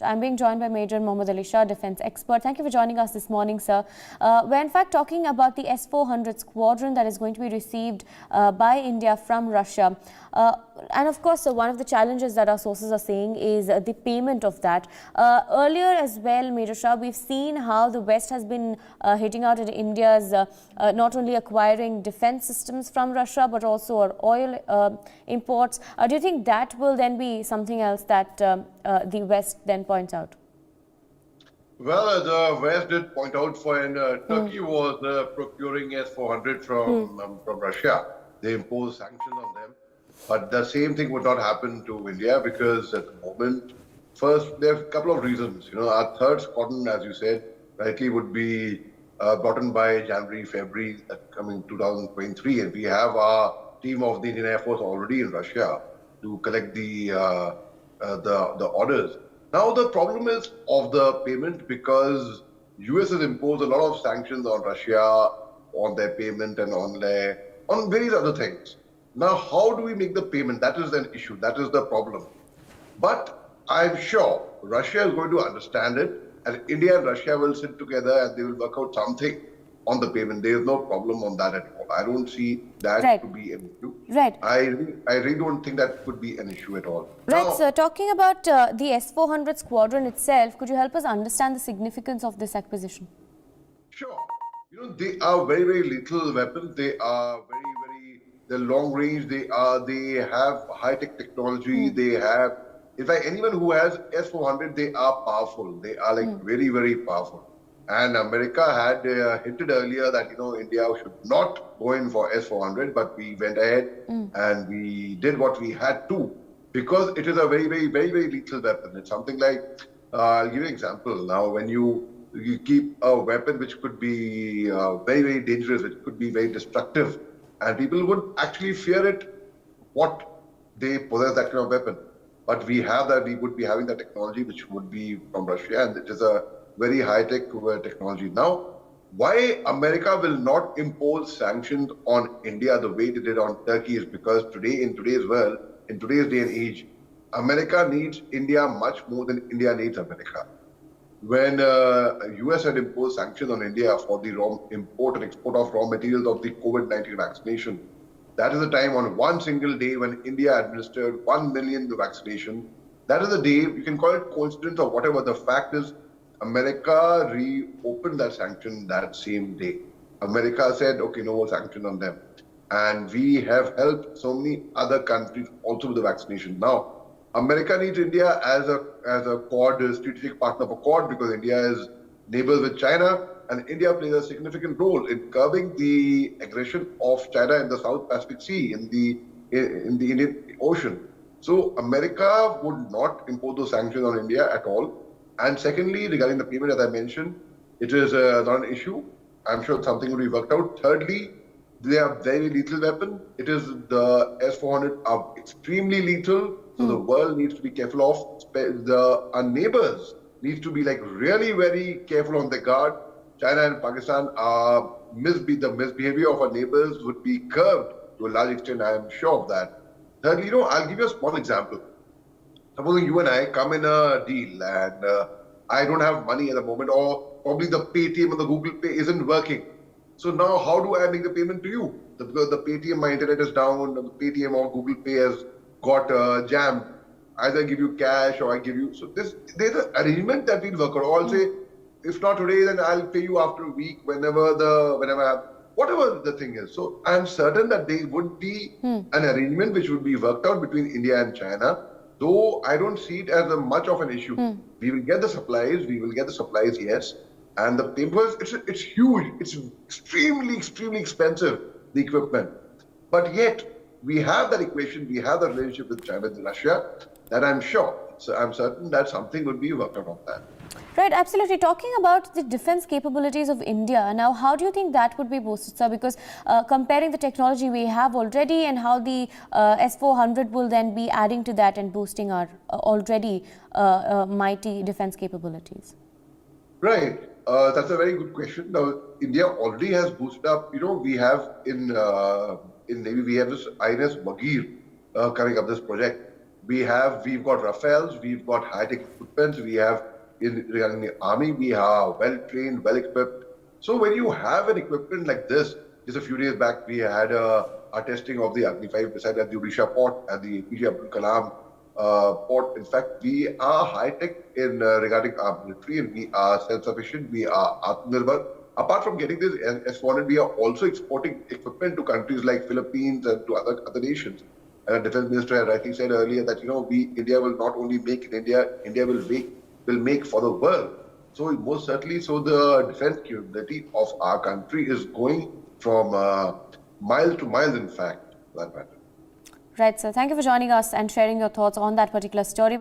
I'm being joined by Major Mohommed Ali Shah, defense expert. Thank you for joining us this morning, sir. We're in fact talking about the S-400 squadron that is going to be received by India from Russia. And of course, one of the challenges that our sources are saying is the payment of that. Earlier as well, Major Shah, we've seen how the West has been hitting out at India's not only acquiring defense systems from Russia, but also our oil imports. Do you think that will then be something else that the West then points out? Well, the West did point out when Turkey was procuring S-400 from Russia. They imposed sanctions on them. But the same thing would not happen to India because at the moment, first, there are a couple of reasons. You know, our third squadron, as you said, rightly would be brought in by January, February, coming 2023. And we have our team of the Indian Air Force already in Russia to collect the orders. Now the problem is of the payment because US has imposed a lot of sanctions on Russia on their payment and on various other things. Now, how do we make the payment? That is an issue. That is the problem. But I'm sure Russia is going to understand it, and India and Russia will sit together and they will work out something on the payment. There is no problem on that at all. I don't see that to be an issue. Right. I really don't think that could be an issue at all. Right, now, sir. Talking about the S-400 squadron itself, could you help us understand the significance of this acquisition? Sure. You know, they are very, very lethal weapons. They are they're long range. They have high-tech technology. They have, in fact, anyone who has S-400, they are powerful. They are like very, very powerful. And America had hinted earlier that, you know, India should not go in for S-400, but we went ahead and we did what we had to because it is a very, very, very, very lethal weapon. It's something like, I'll give you an example. Now, when you keep a weapon which could be very, very dangerous, which could be very destructive, and people would actually fear it, what they possess that kind of weapon. But we have that, we would be having that technology which would be from Russia, and it is a very high-tech technology. Now, why America will not impose sanctions on India the way they did on Turkey is because today, in today's world, in today's day and age, America needs India much more than India needs America. When US had imposed sanctions on India for the raw import and export of raw materials of the COVID-19 vaccination, that is the time on one single day when India administered 1 million vaccination. That is the day, you can call it coincidence or whatever. The fact is, America reopened that sanction that same day. America said, okay, no more sanction on them. And we have helped so many other countries also with the vaccination. Now, America needs India as a Quad, a strategic partner for Quad because India is neighbors with China, and India plays a significant role in curbing the aggression of China in the South Pacific Sea, in the Indian Ocean. So America would not impose those sanctions on India at all. And secondly, regarding the payment, as I mentioned, it is not an issue. I'm sure something will be worked out. Thirdly, they are very lethal weapon. It is the S-400 are extremely lethal. So the world needs to be careful of. Our neighbors need to be like really very careful on their guard. China and Pakistan are the misbehavior of our neighbors would be curbed to a large extent. I am sure of that. Thirdly, you know, I'll give you a small example. Supposing you and I come in a deal and I don't have money at the moment, or probably the Paytm or the Google Pay isn't working. So now how do I make the payment to you? Because the Paytm, my internet is down, the Paytm or Google Pay has got jammed. Either give you cash or I give you. So there's an arrangement that we'll work out. Or I'll say, if not today, then I'll pay you after a week, whenever whatever the thing is. So I'm certain that there would be an arrangement which would be worked out between India and China. Though I don't see it as much of an issue. We will get the supplies. Yes. And the papers, it's huge. It's extremely, extremely expensive, the equipment. But yet, we have that equation, we have that relationship with China and Russia, that I'm sure. So I'm certain that something would be worked out on that. Right, absolutely. Talking about the defense capabilities of India, now how do you think that would be boosted, sir? Because comparing the technology we have already and how the S-400 will then be adding to that and boosting our already mighty defense capabilities. Right. That's a very good question. Now, India already has boosted up. You know, we have in Navy, we have this INS Magir coming up, this project. we've got Rafales, we've got high-tech equipment, we have regarding the army, we are well-trained, well-equipped. So when you have an equipment like this, just a few days back, we had our testing of the Agni 5 missile at the Odisha port, at the APJ Abdul Kalam port. In fact, we are high-tech in regarding our military, and we are self-sufficient, we are Atmanirbhar. Apart from getting this S400, we are also exporting equipment to countries like Philippines and to other nations. And the defense minister had rightly said earlier that India will not only make in India, India will make for the world. So most certainly, so the defense capability of our country is going from mile to mile, in fact, for that matter. Right, sir. Thank you for joining us and sharing your thoughts on that particular story.